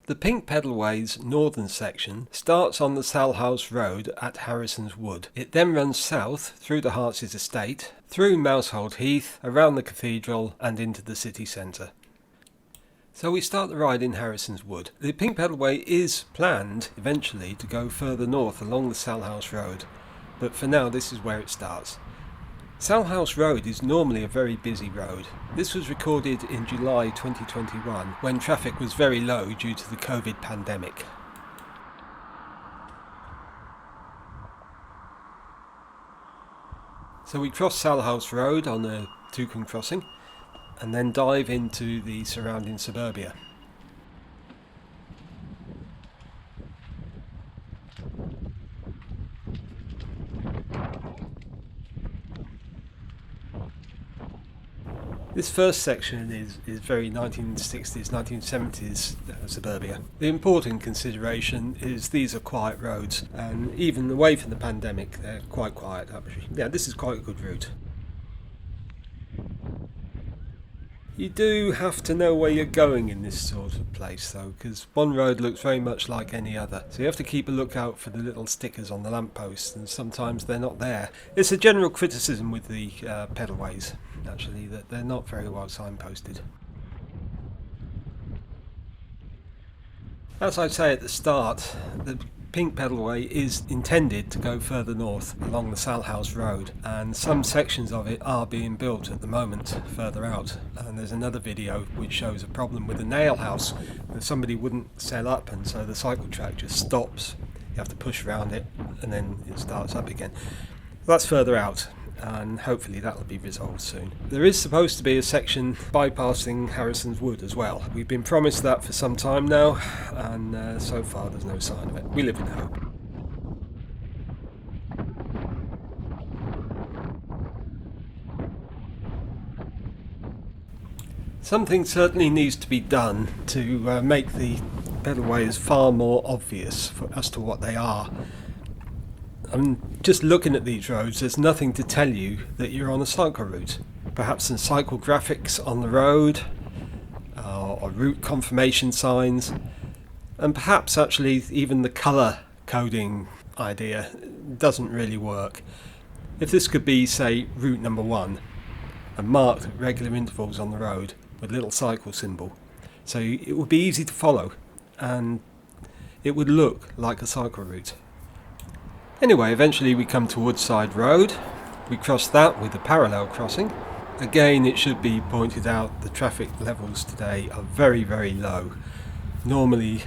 The Pink Pedalway's northern section starts on the Salhouse Road at Harrison's Wood. It then runs south through the Heartsies Estate, through Mousehold Heath, around the cathedral and into the city centre. So we start the ride in Harrison's Wood. The Pink Pedalway is planned eventually to go further north along the Salhouse Road, but for now this is where it starts. Salhouse Road is normally a very busy road. This was recorded in July 2021 when traffic was very low due to the COVID pandemic. So we cross Salhouse Road on the Toucan Crossing and then dive into the surrounding suburbia. This first section is very 1960s, 1970s suburbia. The important consideration is these are quiet roads, and even away from the pandemic they're quite quiet actually. Yeah, this is quite a good route. You do have to know where you're going in this sort of place though, because one road looks very much like any other. So you have to keep a lookout for the little stickers on the lampposts, and sometimes they're not there. It's a general criticism with the pedalways, actually, that they're not very well signposted. As I say at the start, the Pink Pedalway is intended to go further north along the Salhouse Road, and some sections of it are being built at the moment further out. And there's another video which shows a problem with a nail house that somebody wouldn't sell up, and so the cycle track just stops. You have to push around it and then it starts up again. That's further out, and hopefully that will be resolved soon. There is supposed to be a section bypassing Harrison's Wood as well. We've been promised that for some time now, and so far there's no sign of it. We live in hope. Something certainly needs to be done to make the pedalways far more obvious as to what they are. I'm just looking at these roads, there's nothing to tell you that you're on a cycle route. Perhaps some cycle graphics on the road, or route confirmation signs, and perhaps actually even the colour coding idea doesn't really work. If this could be, say, route number 1, and marked at regular intervals on the road with a little cycle symbol, so it would be easy to follow, and it would look like a cycle route. Anyway, eventually we come to Woodside Road. We cross that with a parallel crossing. Again, it should be pointed out the traffic levels today are very, very low. Normally,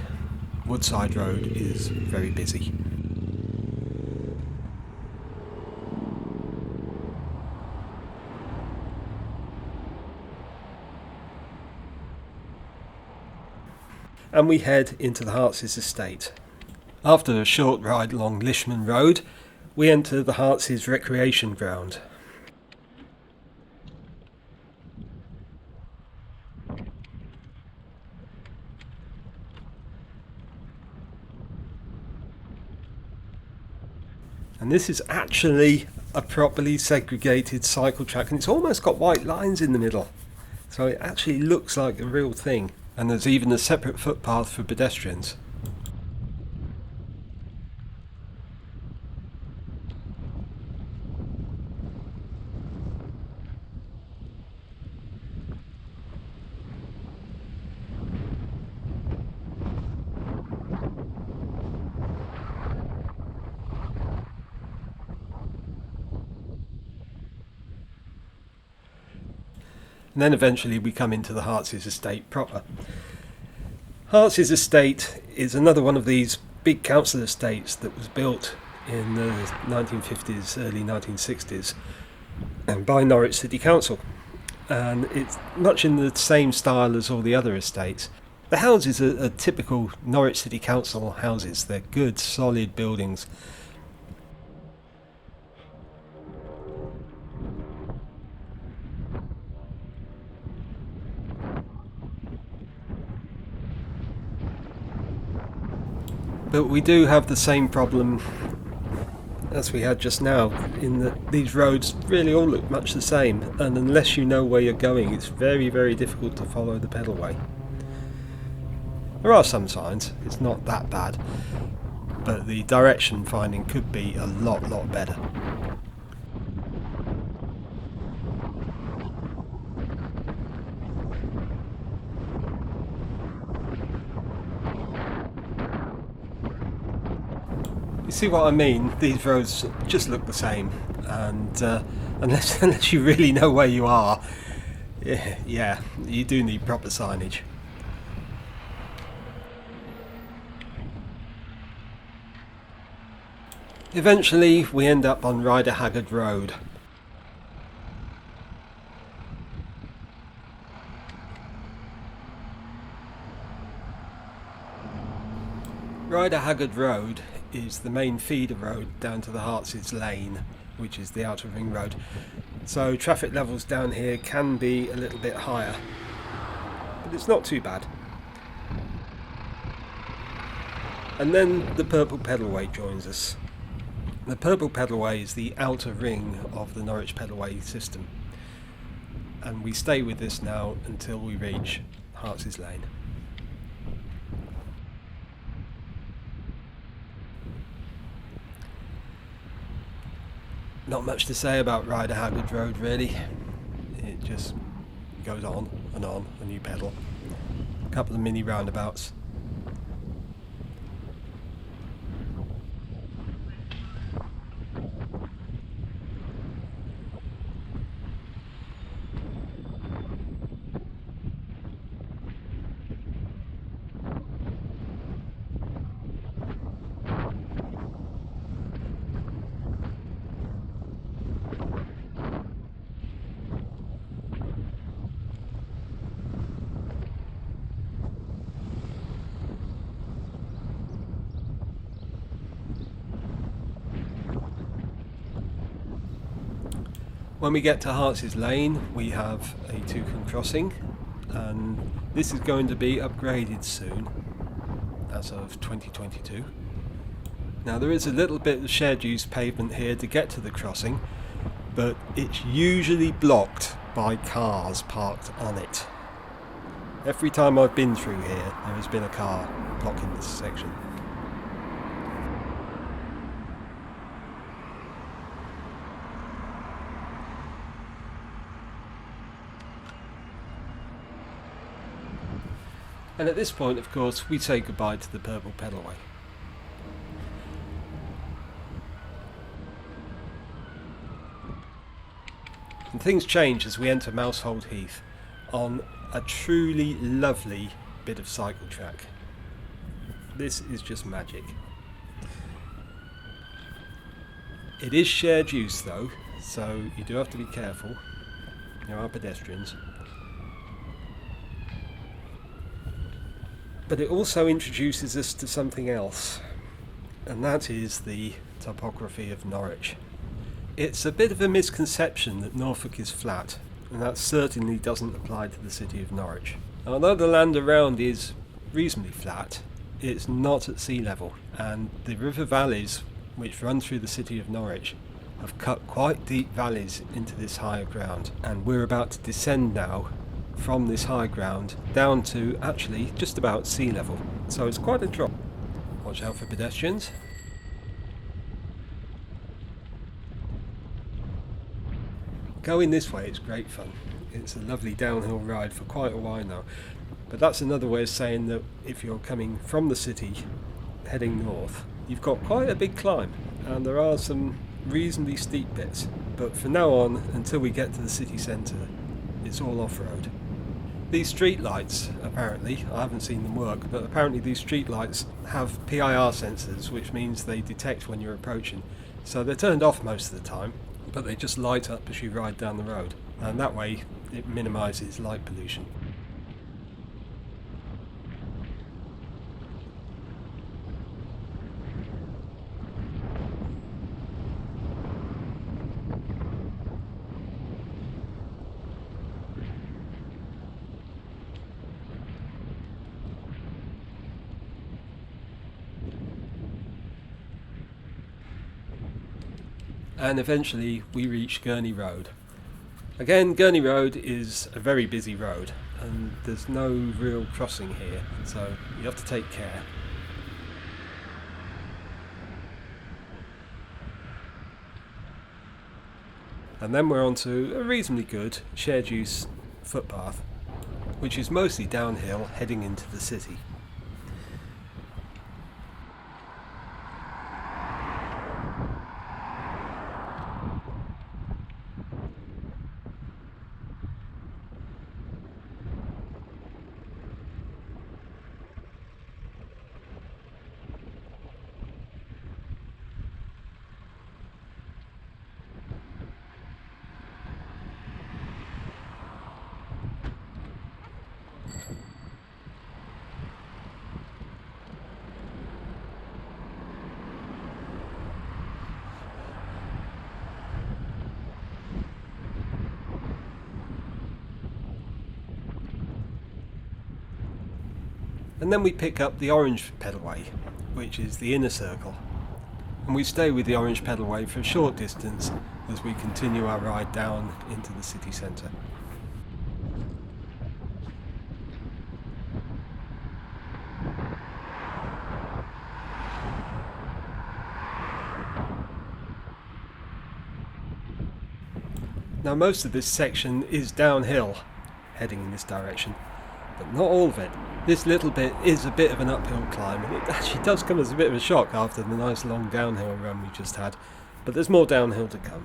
Woodside Road is very busy. And we head into the Heartsease Estate. After a short ride along Lishman Road, we enter the Heartsease recreation ground. And this is actually a properly segregated cycle track, and it's almost got white lines in the middle. So it actually looks like a real thing. And there's even a separate footpath for pedestrians. And then eventually we come into the Heartsease Estate proper. Heartsease Estate is another one of these big council estates that was built in the 1950s, early 1960s, and by Norwich City Council. And it's much in the same style as all the other estates. The houses are typical Norwich City Council houses. They're good, solid buildings. But we do have the same problem as we had just now, in that these roads really all look much the same, and unless you know where you're going, it's very, very difficult to follow the pedalway. There are some signs, it's not that bad, but the direction finding could be a lot better. You see what I mean? These roads just look the same, and unless you really know where you are, yeah, you do need proper signage. Eventually we end up on Ridden Road. Ridden Road is the main feeder road down to the Heartsease Lane, which is the outer ring road. So traffic levels down here can be a little bit higher, but it's not too bad. And then the Purple Pedalway joins us. The Purple Pedalway is the outer ring of the Norwich pedalway system, and we stay with this now until we reach Heartsease Lane. Not much to say about Ridden Road really. It just goes on, and you pedal. A couple of mini roundabouts. When we get to Heartsease Lane, we have a Toucan Crossing, and this is going to be upgraded soon, as of 2022. Now there is a little bit of shared use pavement here to get to the crossing, but it's usually blocked by cars parked on it. Every time I've been through here, there has been a car blocking this section. And at this point, of course, we say goodbye to the Purple Pedalway. And things change as we enter Mousehold Heath on a truly lovely bit of cycle track. This is just magic. It is shared use though, so you do have to be careful. There are pedestrians. But it also introduces us to something else, and that is the topography of Norwich. It's a bit of a misconception that Norfolk is flat, and that certainly doesn't apply to the city of Norwich. Although the land around is reasonably flat, it's not at sea level, and the river valleys which run through the city of Norwich have cut quite deep valleys into this higher ground, and we're about to descend now from this high ground down to actually just about sea level, so it's quite a drop. Watch out for pedestrians. Going this way is great fun. It's a lovely downhill ride for quite a while now, but that's another way of saying that if you're coming from the city heading north, you've got quite a big climb, and there are some reasonably steep bits, but from now on until we get to the city centre it's all off-road. These street lights, apparently, I haven't seen them work, but apparently these street lights have PIR sensors, which means they detect when you're approaching. So they're turned off most of the time, but they just light up as you ride down the road, and that way it minimises light pollution. And eventually we reach Gurney Road. Again, Gurney Road is a very busy road, and there's no real crossing here, so you have to take care. And then we're on to a reasonably good shared use footpath, which is mostly downhill heading into the city. And then we pick up the Orange Pedalway, which is the inner circle. And we stay with the Orange Pedalway for a short distance as we continue our ride down into the city centre. Now most of this section is downhill, heading in this direction, but not all of it. This little bit is a bit of an uphill climb, and it actually does come as a bit of a shock after the nice long downhill run we just had, but there's more downhill to come.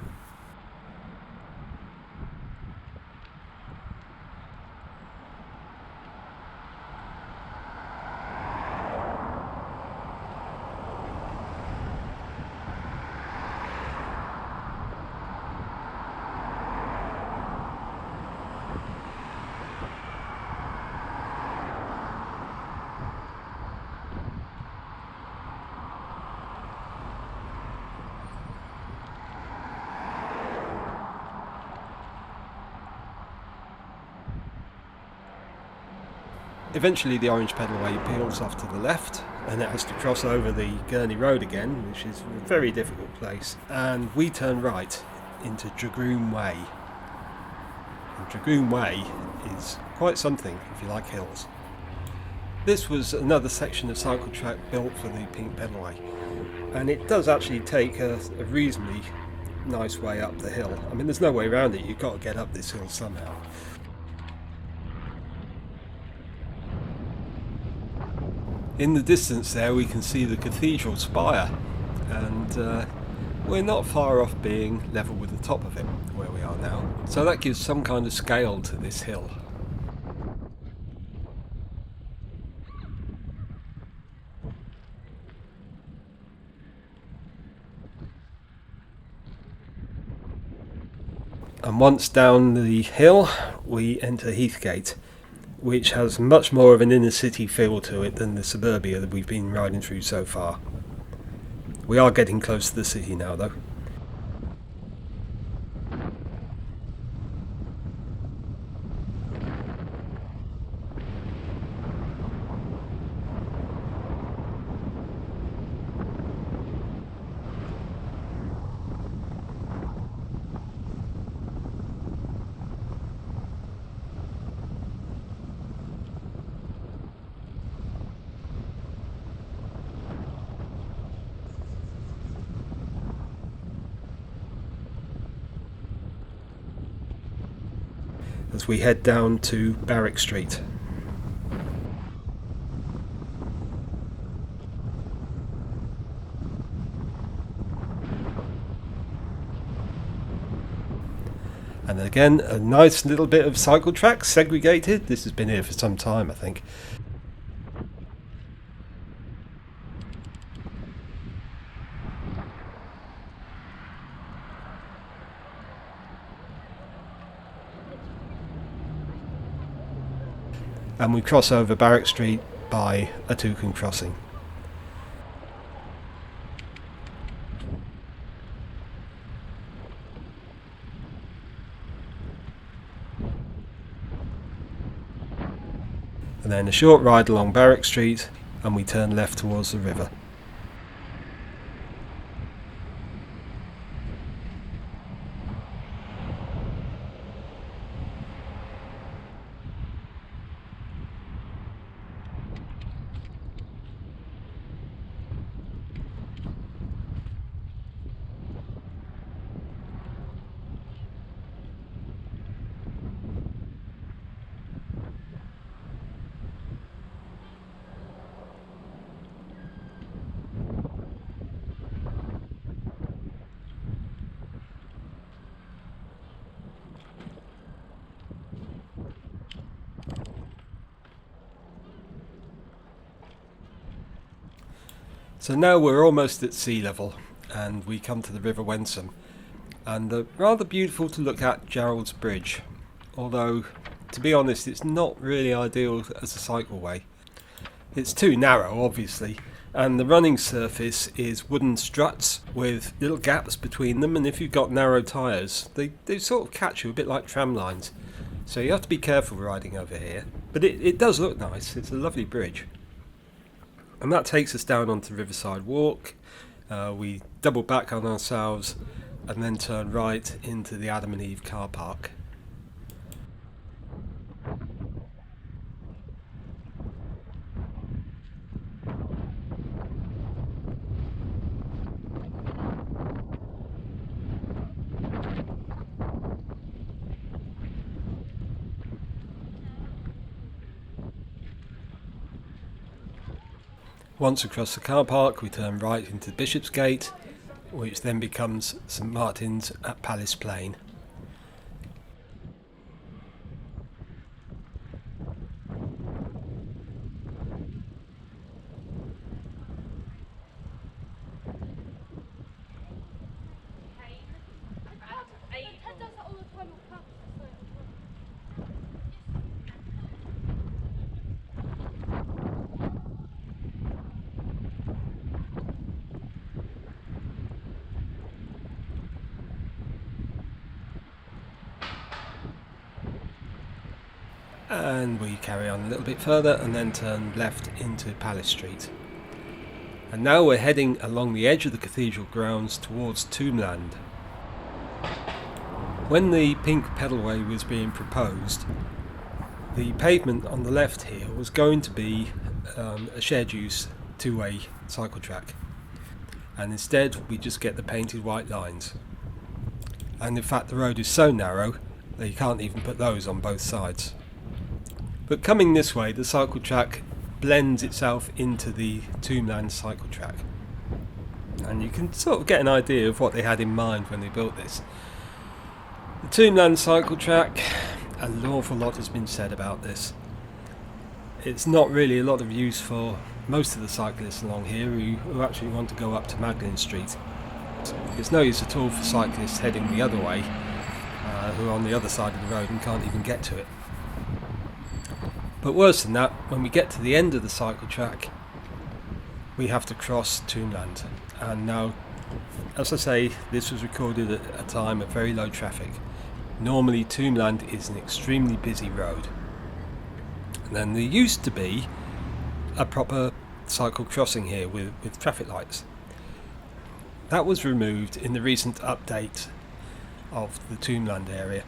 Eventually the Orange Pedalway peels off to the left, and it has to cross over the Gurney Road again, which is a very difficult place, and we turn right into Dragoon Way. And Dragoon Way is quite something if you like hills. This was another section of cycle track built for the Pink Pedalway, and it does actually take a reasonably nice way up the hill. I mean, there's no way around it, you've got to get up this hill somehow. In the distance there we can see the cathedral spire, and we're not far off being level with the top of it where we are now, so that gives some kind of scale to this hill. And once down the hill we enter Heathgate, which has much more of an inner city feel to it than the suburbia that we've been riding through so far. We are getting close to the city now though. As we head down to Barrack Street. And again, a nice little bit of cycle track segregated. This has been here for some time, I think. And we cross over Barrack Street by a Toucan Crossing. And then a short ride along Barrack Street, and we turn left towards the river. So now we're almost at sea level and we come to the River Wensum and the rather beautiful to look at Gerald's Bridge, although to be honest it's not really ideal as a cycleway. It's too narrow obviously, and the running surface is wooden struts with little gaps between them, and if you've got narrow tyres they sort of catch you a bit like tram lines, so you have to be careful riding over here. But it does look nice, it's a lovely bridge. And that takes us down onto Riverside Walk. We double back on ourselves and then turn right into the Adam and Eve car park. Once across the car park we turn right into Bishopsgate, which then becomes St Martin's at Palace Plain. And we carry on a little bit further and then turn left into Palace Street. And now we're heading along the edge of the cathedral grounds towards Tombland. When the Pink Pedalway was being proposed, the pavement on the left here was going to be a shared use two-way cycle track, and instead we just get the painted white lines. And in fact the road is so narrow that you can't even put those on both sides. But coming this way, the cycle track blends itself into the Tombland cycle track, and you can sort of get an idea of what they had in mind when they built this. The Tombland cycle track, an awful lot has been said about this. It's not really a lot of use for most of the cyclists along here who actually want to go up to Magdalen Street. It's no use at all for cyclists heading the other way, who are on the other side of the road and can't even get to it. But worse than that, when we get to the end of the cycle track, we have to cross Tombland. And now, as I say, this was recorded at a time of very low traffic. Normally Tombland is an extremely busy road. And then there used to be a proper cycle crossing here with traffic lights. That was removed in the recent update of the Tombland area.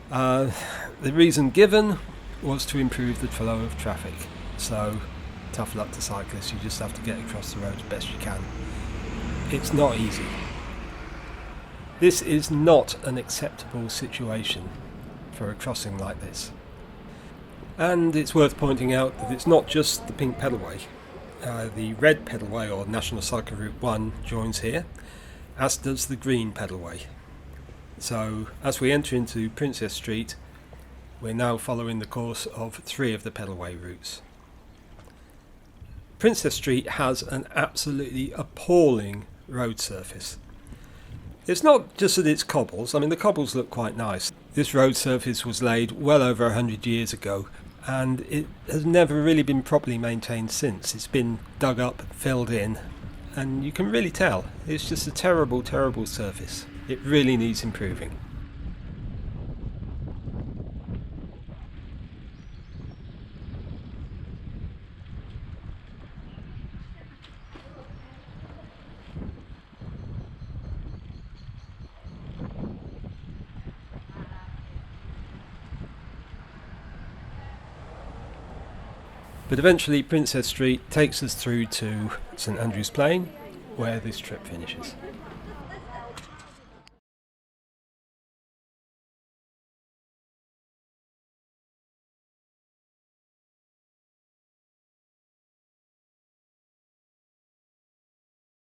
The reason given was to improve the flow of traffic, so tough luck to cyclists, you just have to get across the road as best you can. It's not easy. This is not an acceptable situation for a crossing like this. And it's worth pointing out that it's not just the Pink Pedalway. The Red Pedalway, or National Cycle Route 1, joins here, as does the Green Pedalway. So as we enter into Princess Street, we're now following the course of 3 of the pedalway routes. Princess Street has an absolutely appalling road surface. It's not just that it's cobbles, I mean the cobbles look quite nice. This road surface was laid well over 100 years ago and it has never really been properly maintained since. It's been dug up, filled in, and you can really tell it's just a terrible, terrible surface. It really needs improving. But eventually Princess Street takes us through to St Andrew's Plain, where this trip finishes.